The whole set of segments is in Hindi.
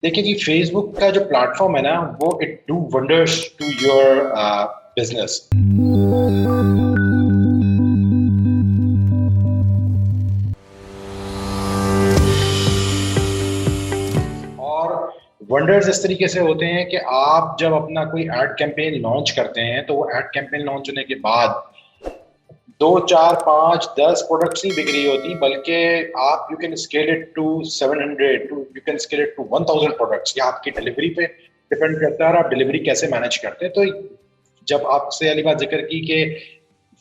देखिए जी, फेसबुक का जो प्लेटफॉर्म है ना, वो it do wonders to your business. और वंडर्स इस तरीके से होते हैं कि आप जब अपना कोई एड कैंपेन लॉन्च करते हैं, तो वो एड कैंपेन लॉन्च होने के बाद दो चार पाँच 10 प्रोडक्ट्स नहीं बिक रही होती, बल्कि आप you can scale it to 700, to you can scale it to 1000 products. या आपकी डिलीवरी पे डिपेंड करता है और आप डिलीवरी कैसे मैनेज करते हैं। तो जब आपसे वाली बात जिक्र की कि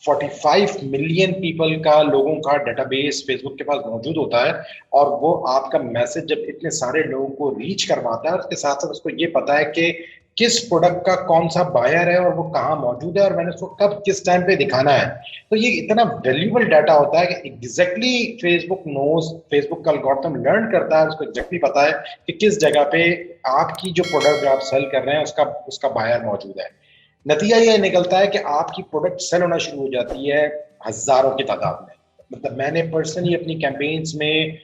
45 मिलियन पीपल का, लोगों का डेटाबेस फेसबुक के पास मौजूद होता है, और वो आपका मैसेज जब इतने सारे लोगों को रीच करवाता है, और उसके साथ साथ उसको ये पता है कि किस प्रोडक्ट का कौन सा बायर है और वो कहाँ मौजूद है और मैंने उसको कब किस टाइम पे दिखाना है, तो ये इतना वैल्यूबल डाटा होता है कि एग्जैक्टली फेसबुक नोज, फेसबुक का एल्गोरिथम लर्न करता है, उसको एग्जैक्टली पता है कि किस जगह पे आपकी जो प्रोडक्ट आप सेल कर रहे हैं उसका उसका बायर मौजूद है। नतीजा यह निकलता है कि आपकी प्रोडक्ट सेल होना शुरू हो जाती है हजारों की तादाद में। मतलब मैंने पर्सनली अपनी कैंपेन्स में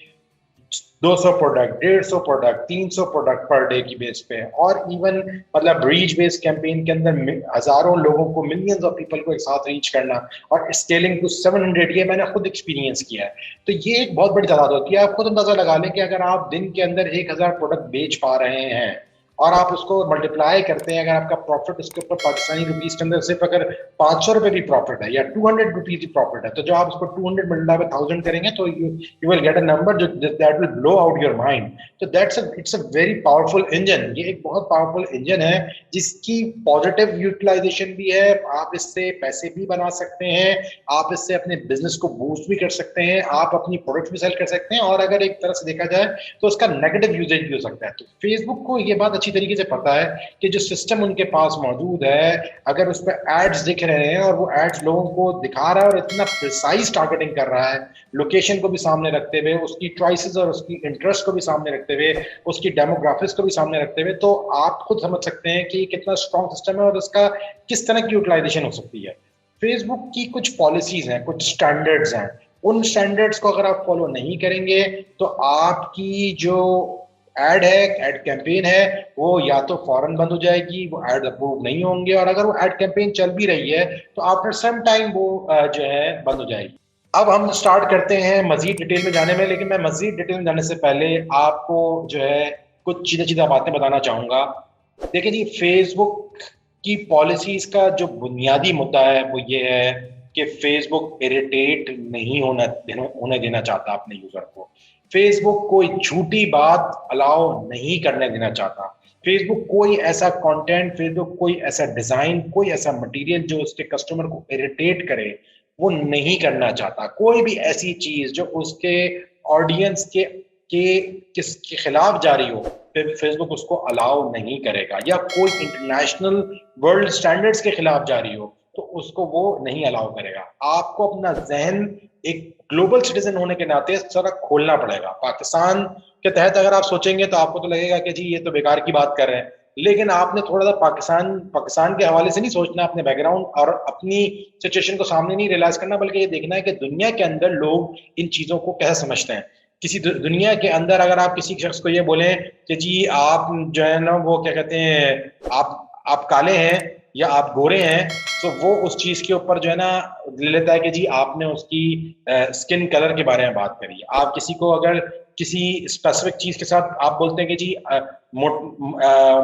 200 product, 150 product, 300 product per day की बेस पे, और इवन मतलब रीच बेस्ड कैंपेन के अंदर हजारों लोगों को, मिलियंस ऑफ पीपल को एक साथ रीच करना और स्केलिंग टू 700, ये मैंने खुद एक्सपीरियंस किया है। तो ये एक बहुत बड़ी तादाद होती है। आप खुद अंदाजा लगा लें कि अगर आप दिन के अंदर 1000 प्रोडक्ट बेच पा रहे हैं और आप उसको मल्टीप्लाई करते हैं, अगर आपका प्रॉफिट उसके ऊपर पाकिस्तानी रुपीज के अंदर सिर्फ अगर 500 रुपए भी प्रॉफिट है या 200 रुपीज भी प्रॉफिट है, तो जो आप उसको 200 मल्टीप्लाई बाय 1000 करेंगे तो you will get a number जो that will blow out your mind. तो that's it's a very powerful engine. ये एक बहुत पावरफुल इंजन है जिसकी पॉजिटिव यूटिलाइजेशन भी है। आप इससे पैसे भी बना सकते हैं, आप इससे अपने बिजनेस को बूस्ट भी कर सकते हैं, आप अपनी प्रोडक्ट भी सेल कर सकते हैं, और अगर एक तरह से देखा जाए तो उसका नेगेटिव यूजेज भी हो सकता है। तो फेसबुक को ये बात अच्छी तरीके से पता है कि जो सिस्टम उनके पास मौजूद है, अगर उस पर एड्स दिख रहे हैं और वो एड्स लोगों को दिखा रहा है और इतना प्रिसाइज टारगेटिंग कर रहा है, लोकेशन को भी सामने रखते हुए, उसकी चॉइसेस और उसकी इंटरेस्ट को भी सामने रखते हुए, उसकी डेमोग्राफिक्स को भी सामने रखते हुए, तो आप खुद समझ सकते हैं कि कितना स्ट्रॉन्ग सिस्टम है और इसका किस तरह की यूटिलाइजेशन हो सकती है। फेसबुक की कुछ पॉलिसीज हैं, कुछ स्टैंडर्ड्स हैं। उन स्टैंडर्ड्स को अगर आप फॉलो नहीं करेंगे तो आपकी जो एड है, एड कैंपेन है, वो या तो फौरन बंद हो जाएगी, वो एड अप्रूव नहीं होंगे, और अगर वो एड कैंपेन चल भी रही है तो आफ्टर सम टाइम वो जो है बंद हो जाएगी। अब हम स्टार्ट करते हैं मजीद डिटेल में जाने में, लेकिन मैं मजीद डिटेल में जाने से पहले आपको जो है कुछ सीधा सीधा बातें बताना चाहूंगा। देखिए जी, फेसबुक की पॉलिसीज का जो बुनियादी मुद्दा है वो ये है कि फेसबुक इरिटेट नहीं होने देना चाहता अपने यूजर को। फेसबुक कोई झूठी बात अलाउ नहीं करने देना चाहता। फेसबुक कोई ऐसा कंटेंट, फेसबुक कोई ऐसा डिजाइन, कोई ऐसा मटेरियल जो उसके कस्टमर को इरिटेट करे, वो नहीं करना चाहता। कोई भी ऐसी चीज जो उसके ऑडियंस के किसके खिलाफ जा रही हो, फिर फेसबुक उसको अलाउ नहीं करेगा। या कोई इंटरनेशनल वर्ल्ड स्टैंडर्ड्स के खिलाफ जा रही हो तो उसको वो नहीं अलाउ करेगा। आपको अपना जहन एक ग्लोबल सिटीजन होने के नाते सारा खोलना पड़ेगा। पाकिस्तान के तहत अगर आप सोचेंगे तो आपको तो लगेगा कि जी ये तो बेकार की बात कर रहे हैं, लेकिन आपने थोड़ा सा पाकिस्तान पाकिस्तान के हवाले से नहीं सोचना, अपने बैकग्राउंड और अपनी सिचुएशन को सामने नहीं रियलाइज करना, बल्कि ये देखना है कि दुनिया के अंदर लोग इन चीजों को कैसे समझते हैं। किसी दुनिया के अंदर अगर आप किसी शख्स को ये बोलें कि जी आप जो है ना वो क्या कहते हैं, आप काले हैं या आप गोरे हैं, तो वो उस चीज के ऊपर जो है ना ले लेता है कि जी आपने उसकी स्किन कलर के बारे में बात करी। आप किसी को अगर किसी स्पेसिफिक चीज के साथ आप बोलते हैं कि जी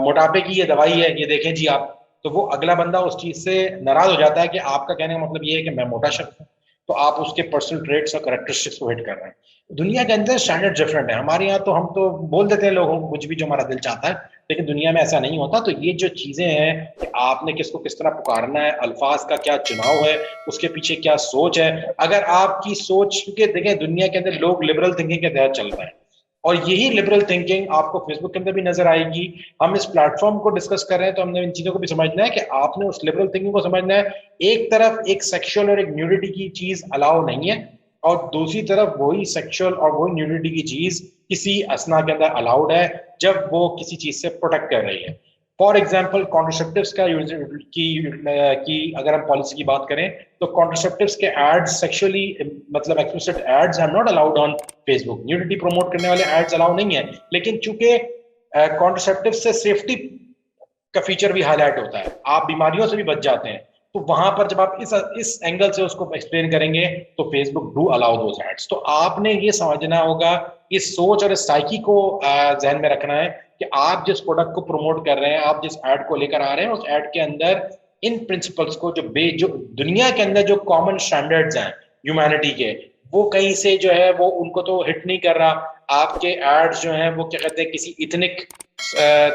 मोटापे की ये दवाई है, ये देखें जी आप, तो वो अगला बंदा उस चीज से नाराज हो जाता है कि आपका कहने का मतलब ये है कि मैं मोटा शख्स हूँ, तो आप उसके पर्सनल ट्रेट्स और करेक्टरिस्टिक्स को हिट कर रहे हैं। दुनिया के अंदर स्टैंडर्ड डिफरेंट है। हमारे यहाँ तो हम तो बोल देते हैं लोगों को कुछ भी जो हमारा दिल चाहता है, लेकिन दुनिया में ऐसा नहीं होता। तो ये जो चीजें हैं कि आपने किसको किस तरह पुकारना है, अल्फाज का क्या चुनाव है, उसके पीछे क्या सोच है, अगर आपकी सोच, क्योंकि देखें दुनिया के अंदर लोग लिबरल थिंकिंग के तहत चल रहे हैं, और यही लिबरल थिंकिंग आपको फेसबुक के अंदर भी नजर आएगी। हम इस प्लेटफॉर्म को डिस्कस कर रहे हैं तो हमने इन चीजों को भी समझना है कि आपने उस लिबरल थिंकिंग को समझना है। एक तरफ एक सेक्सुअल और एक न्यूडिटी की चीज अलाउ नहीं है, और दूसरी तरफ वही सेक्सुअल और वही न्यूडिटी की चीज किसी असना के अंदर अलाउड है जब वो किसी चीज से प्रोटेक्ट कर रही है। फॉर एग्जाम्पल कॉन्ट्रासेप्टिव्स का की अगर हम पॉलिसी की बात करें तो कॉन्ट्रासेप्टिव्स के एड्स सेक्सुअली मतलब explicit ads are not allowed on Facebook. Nudity promote करने वाले एड्स अलाउ नहीं है, लेकिन चूंकि कॉन्ट्रासेप्टिव से सेफ्टी का फीचर भी हाईलाइट होता है, आप बीमारियों से भी बच जाते हैं। तो वहां पर जब आप इस एंगल से उसको एक्सप्लेन करेंगे तो Facebook do allow those ads. तो आपने ये समझना होगा, इस सोच और इस साइकी को जहन में रखना है कि आप जिस प्रोडक्ट को प्रमोट कर रहे हैं, आप जिस एड को लेकर आ रहे हैं, उस एड के अंदर इन प्रिंसिपल्स को जो दुनिया के अंदर जो कॉमन स्टैंडर्ड्स हैं ह्यूमैनिटी के, वो कहीं से जो है वो उनको तो हिट नहीं कर रहा। आपके एड्स जो हैं वो क्या कहते हैं, किसी इथनिक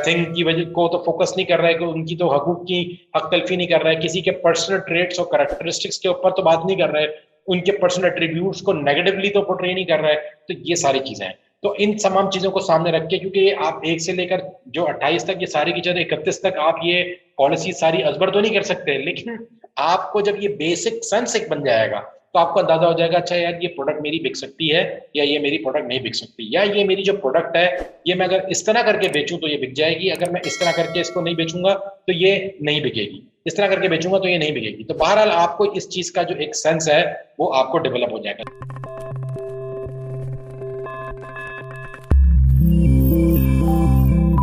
थिंग की वजह को तो फोकस नहीं कर रहा है, कि उनकी तो हकूक की हक तलफी नहीं कर रहा है, किसी के पर्सनल ट्रेट्स और कैरेक्टरिस्टिक्स के ऊपर तो बात नहीं कर रहा है, उनके पर्सनल एट्रीब्यूट्स को नेगेटिवली तो पोर्ट्रे नहीं कर रहा है। तो ये सारी चीजें हैं। तो इन तमाम चीजों को सामने रख के, क्योंकि आप 1 से लेकर जो 28 तक ये सारी की चीजें 31 तक आप ये पॉलिसी सारी अजबर तो नहीं कर सकते, लेकिन आपको जब ये बेसिक सेंस एक बन जाएगा तो आपको अंदाजा हो जाएगा, अच्छा यार ये प्रोडक्ट मेरी बिक सकती है, या ये मेरी प्रोडक्ट नहीं बिक सकती, या ये मेरी जो प्रोडक्ट है ये मैं अगर इस तरह करके बेचूं तो ये बिक जाएगी, अगर मैं इस तरह करके इसको नहीं बेचूंगा तो ये नहीं बिकेगी, इस तरह करके बेचूंगा तो ये नहीं बिकेगी। तो बहरहाल आपको इस चीज का जो एक सेंस है वो आपको डेवलप हो जाएगा।